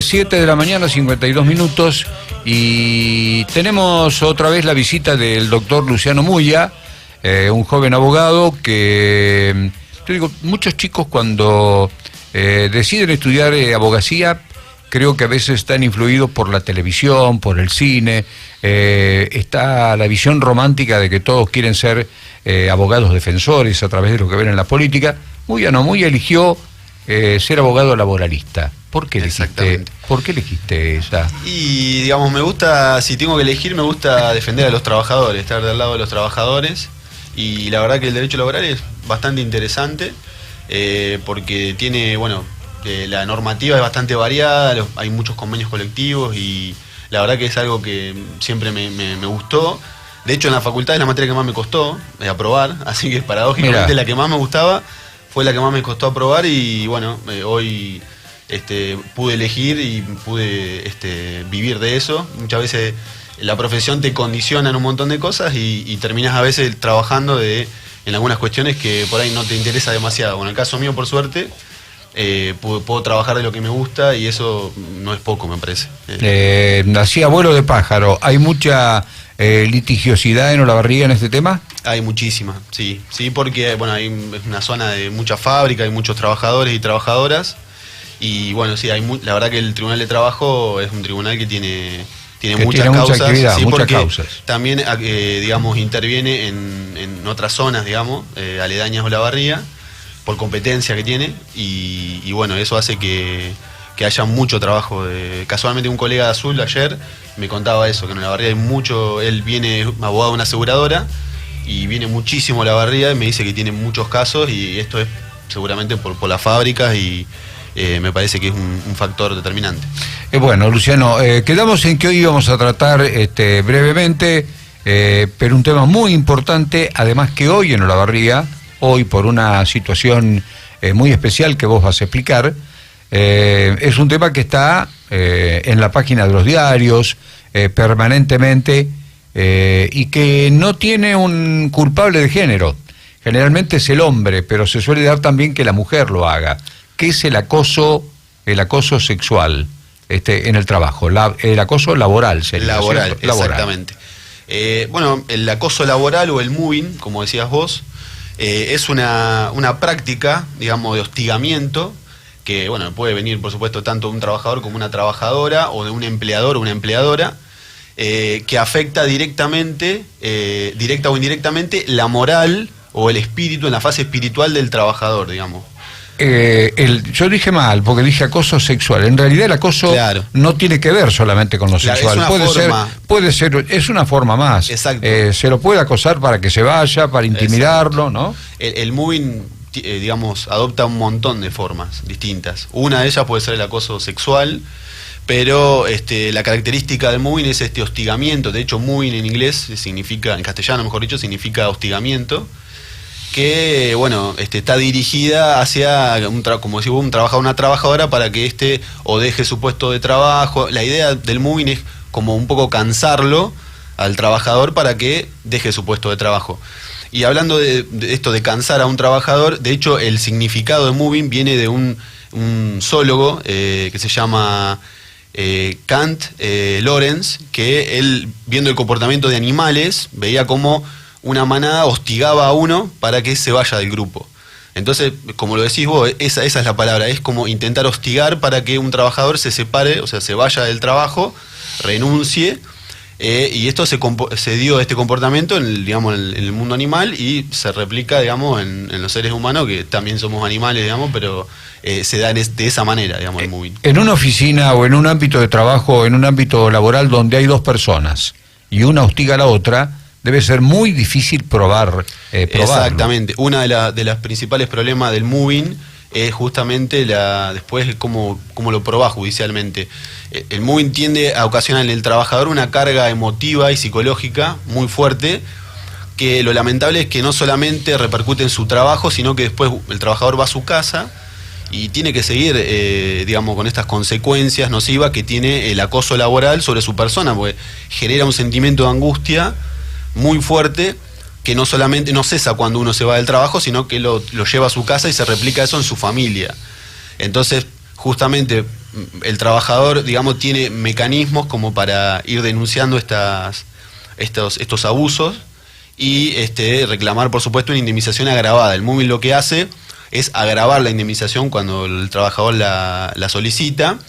7 de la mañana, 52 minutos, y tenemos otra vez la visita del doctor Luciano Muya, un joven abogado que, yo digo, muchos chicos cuando deciden estudiar abogacía, creo que a veces están influidos por la televisión, por el cine, está la visión romántica de que todos quieren ser abogados defensores a través de lo que ven en la política. Muya eligió ser abogado laboralista. ¿Por qué elegiste esa? Y digamos, me gusta, si tengo que elegir, me gusta defender a los trabajadores, estar del lado de los trabajadores, y la verdad que el derecho laboral es bastante interesante, porque tiene, bueno, la normativa es bastante variada, hay muchos convenios colectivos, y la verdad que es algo que siempre me gustó. De hecho, en la facultad es la materia que más me costó aprobar, así que paradójicamente la que más me gustaba fue la que más me costó aprobar, y bueno, hoy pude elegir y pude vivir de eso. Muchas veces la profesión te condiciona en un montón de cosas y terminas a veces trabajando en algunas cuestiones que por ahí no te interesa demasiado. Bueno, en el caso mío, por suerte, puedo trabajar de lo que me gusta, y eso no es poco, me parece. Nací abuelo de pájaro. ¿Hay mucha litigiosidad en Olavarría en este tema? Hay muchísima, sí, porque bueno, es una zona de mucha fábrica, hay muchos trabajadores y trabajadoras, y bueno, sí, la verdad que el Tribunal de Trabajo es un tribunal que tiene muchas causas, mucha actividad, sí, muchas causas. También, digamos, interviene en otras zonas, digamos, aledañas a Olavarría, por competencia que tiene, y bueno, eso hace que haya mucho trabajo. Casualmente un colega de Azul ayer me contaba eso, que en Olavarría hay mucho, él viene abogado de una aseguradora, y viene muchísimo a Olavarría, y me dice que tiene muchos casos, y esto es seguramente por las fábricas, y me parece que es un factor determinante. Bueno, Luciano, quedamos en que hoy íbamos a tratar brevemente, pero un tema muy importante, además que hoy en Olavarría, hoy por una situación muy especial que vos vas a explicar, es un tema que está en la página de los diarios permanentemente, y que no tiene un culpable de género. Generalmente es el hombre, pero se suele dar también que la mujer lo haga, que es el acoso sexual en el trabajo, el acoso laboral sería. Laboral, exactamente. Bueno, el acoso laboral o el moving, como decías vos, es una práctica, digamos, de hostigamiento, que bueno, puede venir, por supuesto, tanto de un trabajador como una trabajadora, o de un empleador o una empleadora, que afecta directa o indirectamente, la moral o el espíritu, en la fase espiritual del trabajador, digamos. Yo dije mal, porque dije acoso sexual. En realidad el acoso no tiene que ver solamente con lo sexual. Puede ser, es una forma más. Exacto. Se lo puede acosar para que se vaya, para intimidarlo, ¿no? El moving, digamos, adopta un montón de formas distintas. Una de ellas puede ser el acoso sexual, pero la característica del moving es este hostigamiento. De hecho, moving en inglés significa, en castellano mejor dicho, significa hostigamiento, que bueno, está dirigida hacia como si hubiera un trabajador o una trabajadora, para que o deje su puesto de trabajo. La idea del moving es como un poco cansarlo al trabajador para que deje su puesto de trabajo. Y hablando de esto de cansar a un trabajador, de hecho el significado de moving viene de un zoólogo que se llama Kant Lorenz, que él, viendo el comportamiento de animales, veía cómo una manada hostigaba a uno para que se vaya del grupo. Entonces, como lo decís vos, esa es la palabra, es como intentar hostigar para que un trabajador se separe, o sea, se vaya del trabajo, renuncie, y esto se dio este comportamiento en el mundo animal, y se replica, digamos, en los seres humanos, que también somos animales, digamos, pero se da de esa manera, digamos, el moving. En una oficina o en un ámbito de trabajo, en un ámbito laboral donde hay dos personas y una hostiga a la otra, debe ser muy difícil probarlo. Exactamente. Una de las principales problemas del moving es justamente después cómo lo probás judicialmente. El moving tiende a ocasionar en el trabajador una carga emotiva y psicológica muy fuerte, que lo lamentable es que no solamente repercute en su trabajo, sino que después el trabajador va a su casa y tiene que seguir, digamos, con estas consecuencias nocivas que tiene el acoso laboral sobre su persona, porque genera un sentimiento de angustia muy fuerte, que no solamente no cesa cuando uno se va del trabajo, sino que lo lleva a su casa y se replica eso en su familia. Entonces, justamente el trabajador, digamos, tiene mecanismos como para ir denunciando estos abusos y reclamar, por supuesto, una indemnización agravada. El moving lo que hace es agravar la indemnización cuando el trabajador la solicita,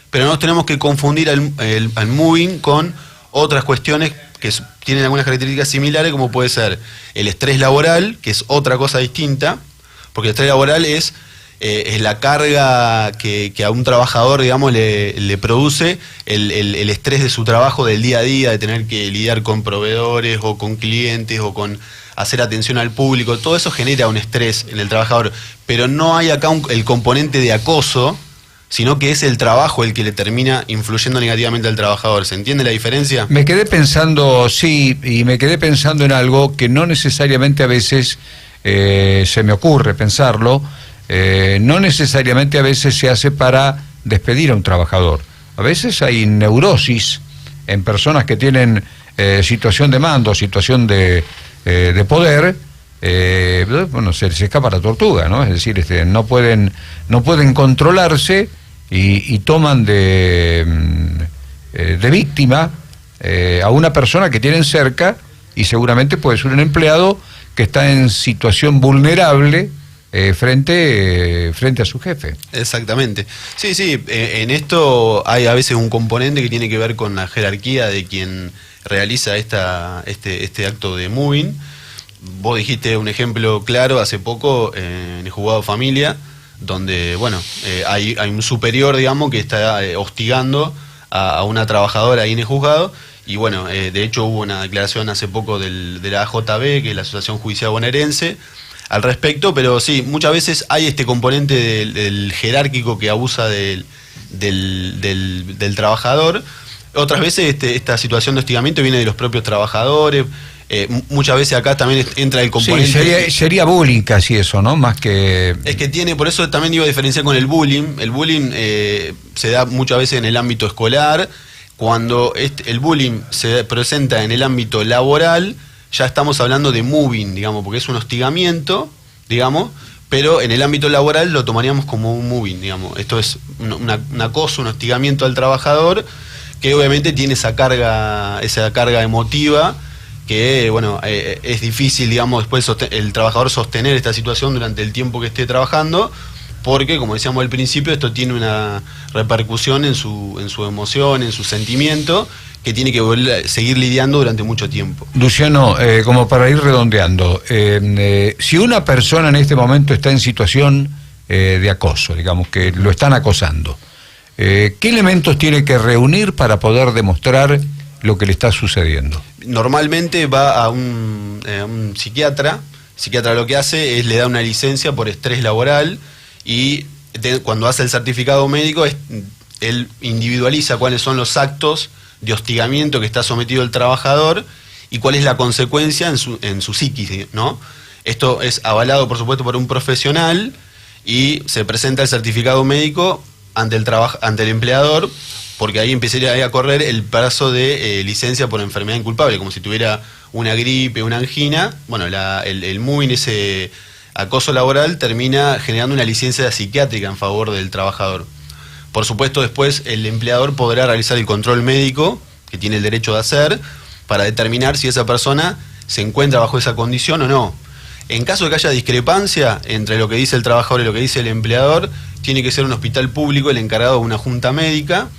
pero no tenemos que confundir al moving con otras cuestiones que tienen algunas características similares, como puede ser el estrés laboral, que es otra cosa distinta, porque el estrés laboral es la carga que a un trabajador, digamos, le produce el estrés de su trabajo del día a día, de tener que lidiar con proveedores o con clientes o con hacer atención al público. Todo eso genera un estrés en el trabajador, pero no hay acá el componente de acoso, sino que es el trabajo el que le termina influyendo negativamente al trabajador. ¿Se entiende la diferencia? Me quedé pensando, sí, y me quedé pensando en algo que no necesariamente a veces se me ocurre pensarlo. No necesariamente a veces se hace para despedir a un trabajador. A veces hay neurosis en personas que tienen situación de mando, situación de poder. Bueno, se les escapa la tortuga, ¿no? Es decir, no pueden controlarse y toman de víctima a una persona que tienen cerca, y seguramente puede ser un empleado que está en situación vulnerable frente a su jefe. Exactamente. Sí, en esto hay a veces un componente que tiene que ver con la jerarquía de quien realiza este acto de moving. Vos dijiste un ejemplo claro hace poco en el juzgado familia, donde hay un superior, digamos, que está hostigando a una trabajadora ahí en el juzgado. Y de hecho hubo una declaración hace poco de la AJB, que es la Asociación Judicial Bonaerense, al respecto. Pero sí, muchas veces hay este componente del jerárquico que abusa del trabajador. Otras veces esta situación de hostigamiento viene de los propios trabajadores. Muchas veces acá también entra el componente... Sí, sería bullying casi eso, ¿no? Más que... Es que tiene, por eso también iba a diferenciar con el bullying. El bullying se da muchas veces en el ámbito escolar. Cuando el bullying se presenta en el ámbito laboral, ya estamos hablando de moving, digamos, porque es un hostigamiento, digamos, pero en el ámbito laboral lo tomaríamos como un moving, digamos. Esto es un acoso, un hostigamiento al trabajador, que obviamente tiene esa carga emotiva, que es difícil, digamos, después el trabajador sostener esta situación durante el tiempo que esté trabajando, porque, como decíamos al principio, esto tiene una repercusión en su emoción, en su sentimiento, que tiene que seguir lidiando durante mucho tiempo. Luciano, como para ir redondeando, si una persona en este momento está en situación de acoso, digamos que lo están acosando, ¿qué elementos tiene que reunir para poder demostrar lo que le está sucediendo? Normalmente va a un psiquiatra. El psiquiatra lo que hace es le da una licencia por estrés laboral, y cuando hace el certificado médico él individualiza cuáles son los actos de hostigamiento que está sometido el trabajador y cuál es la consecuencia en su psiquis, ¿no? Esto es avalado, por supuesto, por un profesional, y se presenta el certificado médico ante el empleador, porque ahí empezaría a correr el plazo de licencia por enfermedad inculpable, como si tuviera una gripe, una angina. El MUIN, ese acoso laboral, termina generando una licencia psiquiátrica en favor del trabajador. Por supuesto, después el empleador podrá realizar el control médico, que tiene el derecho de hacer, para determinar si esa persona se encuentra bajo esa condición o no. En caso de que haya discrepancia entre lo que dice el trabajador y lo que dice el empleador, tiene que ser un hospital público el encargado de una junta médica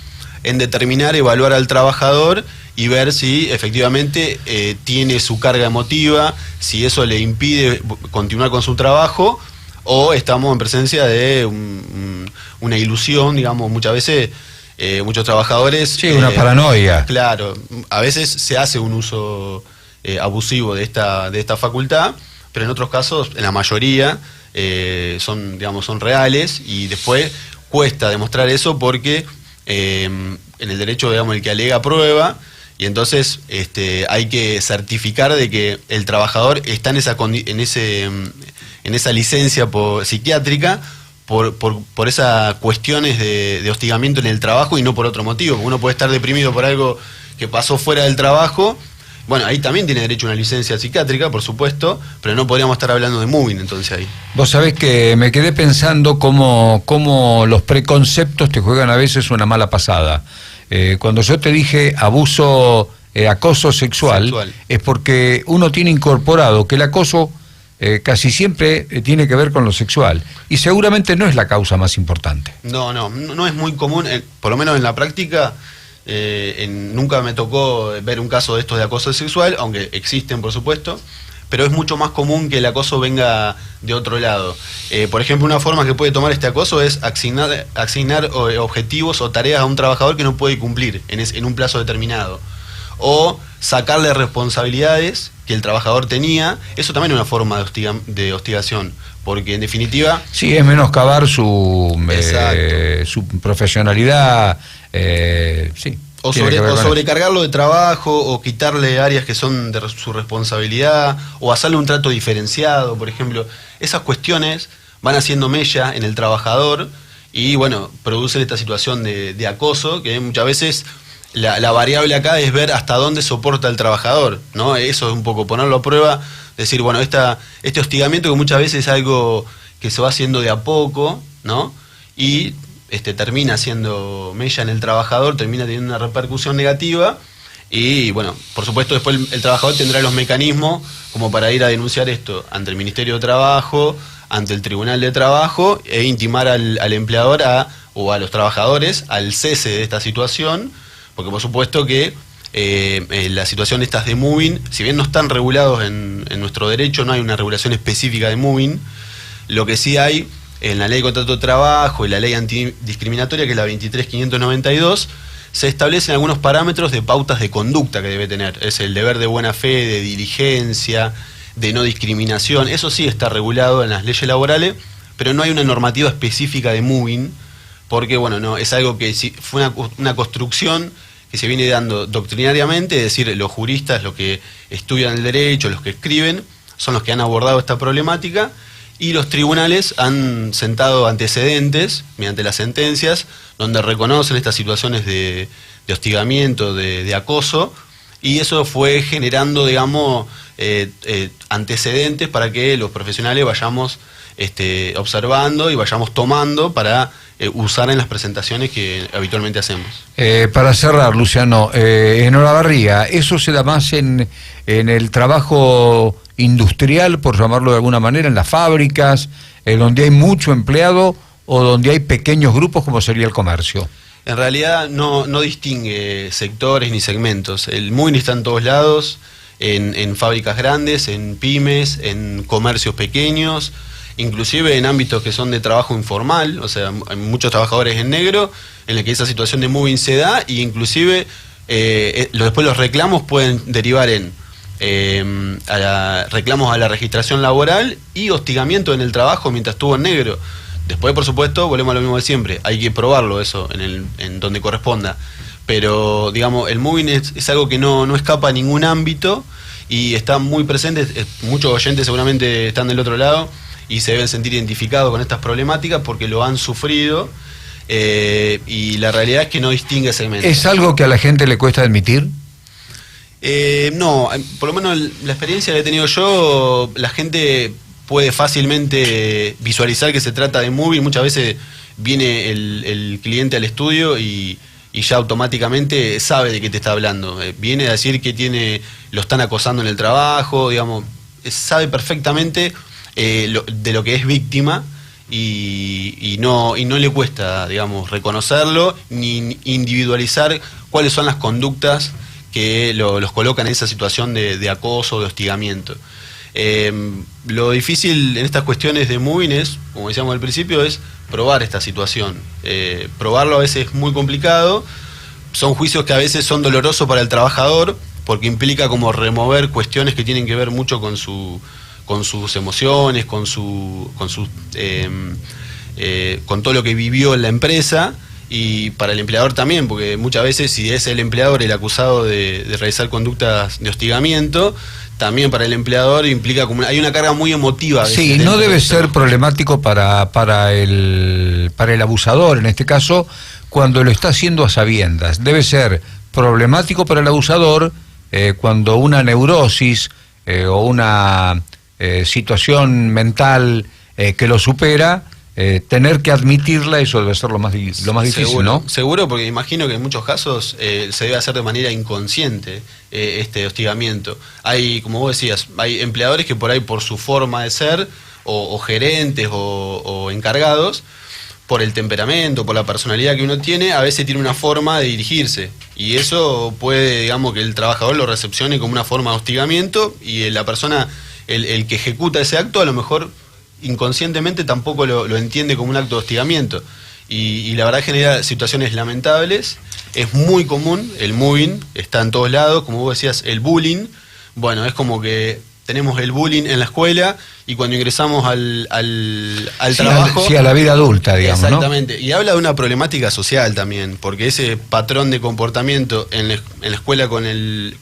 en determinar, evaluar al trabajador y ver si efectivamente tiene su carga emotiva, si eso le impide continuar con su trabajo, o estamos en presencia de una ilusión, digamos. Muchas veces muchos trabajadores... Sí, una paranoia. Claro, a veces se hace un uso abusivo de esta facultad, pero en otros casos, en la mayoría, son reales, y después cuesta demostrar eso porque en el derecho, digamos, el que alega prueba, y entonces hay que certificar de que el trabajador está en esa licencia psiquiátrica por esas cuestiones de hostigamiento en el trabajo y no por otro motivo. Uno puede estar deprimido por algo que pasó fuera del trabajo, Bueno, ahí también tiene derecho a una licencia psiquiátrica, por supuesto, pero no podríamos estar hablando de moving entonces ahí. Vos sabés que me quedé pensando cómo los preconceptos te juegan a veces una mala pasada. Cuando yo te dije abuso, acoso sexual, es porque uno tiene incorporado que el acoso casi siempre tiene que ver con lo sexual, y seguramente no es la causa más importante. No es muy común, por lo menos en la práctica. Nunca me tocó ver un caso de estos de acoso sexual, aunque existen por supuesto, pero es mucho más común que el acoso venga de otro lado. Por ejemplo, una forma que puede tomar este acoso es asignar objetivos o tareas a un trabajador que no puede cumplir en un plazo determinado, o sacarle responsabilidades que el trabajador tenía. Eso también es una forma de hostigación, porque en definitiva... Sí, es menoscabar su profesionalidad. Sí. O sobrecargarlo de trabajo, o quitarle áreas que son de su responsabilidad, o hacerle un trato diferenciado, por ejemplo. Esas cuestiones van haciendo mella en el trabajador y, bueno, producen esta situación de acoso, que muchas veces la variable acá es ver hasta dónde soporta el trabajador, ¿no? Eso es un poco ponerlo a prueba, decir, bueno, este hostigamiento que muchas veces es algo que se va haciendo de a poco, ¿no? Y termina siendo mella en el trabajador, termina teniendo una repercusión negativa y, bueno, por supuesto después el trabajador tendrá los mecanismos como para ir a denunciar esto ante el Ministerio de Trabajo, ante el Tribunal de Trabajo, e intimar al empleador o a los trabajadores al cese de esta situación, porque por supuesto que la situación estas de moving, si bien no están regulados en nuestro derecho, no hay una regulación específica de moving, lo que sí hay en la Ley de Contrato de Trabajo y la Ley Antidiscriminatoria, que es la 23.592, se establecen algunos parámetros de pautas de conducta que debe tener. Es el deber de buena fe, de diligencia, de no discriminación. Eso sí está regulado en las leyes laborales, pero no hay una normativa específica de moving, porque, bueno, no es algo que fue una construcción que se viene dando doctrinariamente, es decir, los juristas, los que estudian el derecho, los que escriben, son los que han abordado esta problemática, y los tribunales han sentado antecedentes mediante las sentencias donde reconocen estas situaciones de hostigamiento, de acoso, y eso fue generando, digamos, antecedentes para que los profesionales vayamos observando y vayamos tomando para usar en las presentaciones que habitualmente hacemos. Para cerrar, Luciano, en Olavarría, ¿eso se da más en el trabajo industrial, por llamarlo de alguna manera, en las fábricas, donde hay mucho empleado, o donde hay pequeños grupos como sería el comercio? En realidad no distingue sectores ni segmentos. El moving está en todos lados, en fábricas grandes, en pymes, en comercios pequeños, inclusive en ámbitos que son de trabajo informal, o sea, hay muchos trabajadores en negro en el que esa situación de moving se da, y inclusive después los reclamos pueden derivar en reclamos a la registración laboral y hostigamiento en el trabajo mientras estuvo en negro. Después, por supuesto, volvemos a lo mismo de siempre, hay que probarlo eso en donde corresponda, pero, digamos, el moving es algo que no escapa a ningún ámbito y está muy presente. Muchos oyentes seguramente están del otro lado y se deben sentir identificados con estas problemáticas porque lo han sufrido, y la realidad es que no distingue segmentos. ¿Es algo que a la gente le cuesta admitir? No, por lo menos la experiencia que he tenido yo, la gente puede fácilmente visualizar que se trata de moving. Muchas veces viene el cliente al estudio y ya automáticamente sabe de qué te está hablando. Viene a decir que lo están acosando en el trabajo, digamos, sabe perfectamente de lo que es víctima, y no le cuesta, digamos, reconocerlo ni individualizar cuáles son las conductas que los colocan en esa situación de acoso, de hostigamiento. Lo difícil en estas cuestiones de moving es, como decíamos al principio, es probar esta situación. Probarlo a veces es muy complicado, son juicios que a veces son dolorosos para el trabajador, porque implica como remover cuestiones que tienen que ver mucho con sus emociones, con todo lo que vivió en la empresa, y para el empleador también, porque muchas veces si es el empleador el acusado de realizar conductas de hostigamiento, también para el empleador implica como hay una carga muy emotiva. Sí, no debe ser problemático para el abusador, en este caso, cuando lo está haciendo a sabiendas. Debe ser problemático para el abusador cuando una neurosis o una situación mental que lo supera, tener que admitirla, eso debe ser lo más difícil, seguro, ¿no? Seguro, porque imagino que en muchos casos se debe hacer de manera inconsciente este hostigamiento. Hay, como vos decías, hay empleadores que por ahí, por su forma de ser, o gerentes o encargados, por el temperamento, por la personalidad que uno tiene, a veces tiene una forma de dirigirse. Y eso puede, digamos, que el trabajador lo recepcione como una forma de hostigamiento, y la persona, el que ejecuta ese acto, a lo mejor inconscientemente tampoco lo entiende como un acto de hostigamiento, y la verdad genera situaciones lamentables. Es muy común, el moving está en todos lados, como vos decías, el bullying. Bueno, es como que tenemos el bullying en la escuela, y cuando ingresamos al trabajo... Sí, a la vida adulta, digamos, exactamente, ¿no? Y habla de una problemática social también, porque ese patrón de comportamiento en la escuela con el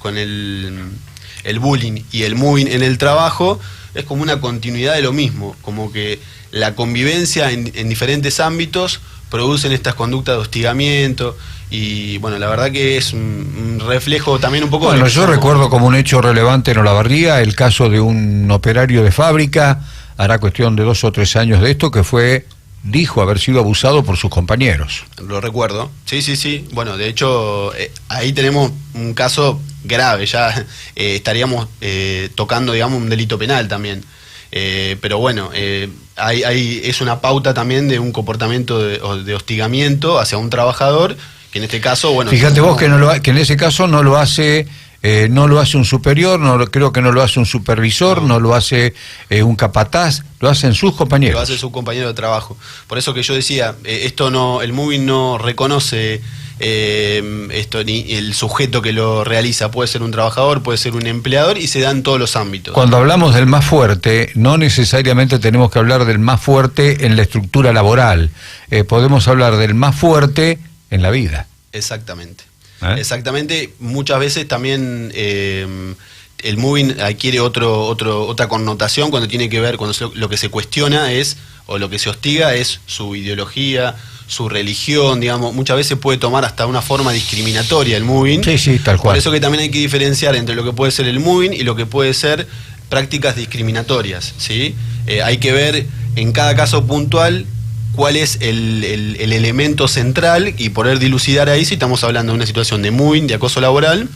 bullying y el moving en el trabajo es como una continuidad de lo mismo, como que la convivencia en diferentes ámbitos producen estas conductas de hostigamiento. Y bueno, la verdad que es un reflejo también un poco... Bueno, yo recuerdo como un hecho relevante en Olavarría el caso de un operario de fábrica, hará cuestión de 2 o 3 años de esto, que dijo haber sido abusado por sus compañeros. Lo recuerdo, sí. Bueno, de hecho, ahí tenemos un caso grave, ya estaríamos tocando, digamos, un delito penal también. Pero bueno, es una pauta también de un comportamiento de hostigamiento hacia un trabajador, que en este caso, bueno... Fíjate vos que en ese caso no lo hace un superior, creo que no lo hace un supervisor, no lo hace un capataz, lo hacen sus compañeros. Lo hace su compañero de trabajo. Por eso que yo decía, el moving no reconoce ni el sujeto que lo realiza. Puede ser un trabajador, puede ser un empleador, y se da en todos los ámbitos. Cuando hablamos del más fuerte, no necesariamente tenemos que hablar del más fuerte en la estructura laboral. Podemos hablar del más fuerte en la vida. Exactamente. Exactamente. Muchas veces también el moving adquiere otra connotación cuando tiene que ver, cuando lo que se cuestiona o lo que se hostiga es su ideología, su religión, digamos. Muchas veces puede tomar hasta una forma discriminatoria el moving. Sí, tal cual. Por eso que también hay que diferenciar entre lo que puede ser el moving y lo que puede ser prácticas discriminatorias, ¿sí? Hay que ver en cada caso puntual cuál es el elemento central, y poder dilucidar ahí si estamos hablando de una situación de moving, de acoso laboral,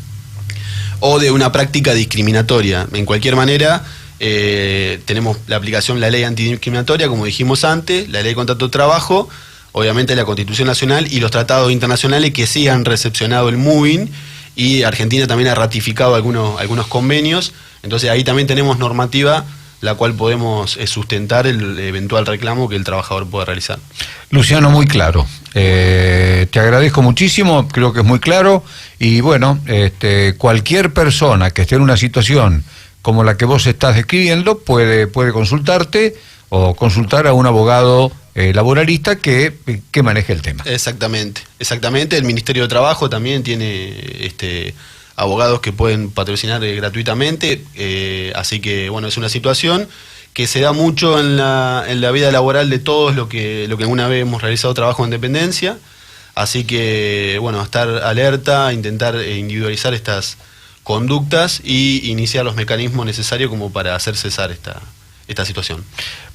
o de una práctica discriminatoria. En cualquier manera, tenemos la aplicación de la ley antidiscriminatoria, como dijimos antes, la ley de contrato de trabajo, obviamente la Constitución Nacional y los tratados internacionales que sí han recepcionado el moving, y Argentina también ha ratificado algunos convenios. Entonces ahí también tenemos normativa la cual podemos sustentar el eventual reclamo que el trabajador pueda realizar. Luciano, muy claro. Te agradezco muchísimo, creo que es muy claro, y bueno, cualquier persona que esté en una situación como la que vos estás describiendo puede consultarte o consultar a un abogado laboralista que maneje el tema. Exactamente. El Ministerio de Trabajo también tiene abogados que pueden patrocinar gratuitamente, así que bueno, es una situación que se da mucho en la vida laboral de todos, lo que alguna vez hemos realizado trabajo en dependencia, así que bueno, estar alerta, intentar individualizar estas conductas y iniciar los mecanismos necesarios como para hacer cesar esta situación.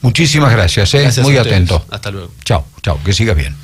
Muchísimas gracias, Gracias muy a ustedes. atento. Hasta luego. Chao, que sigas bien.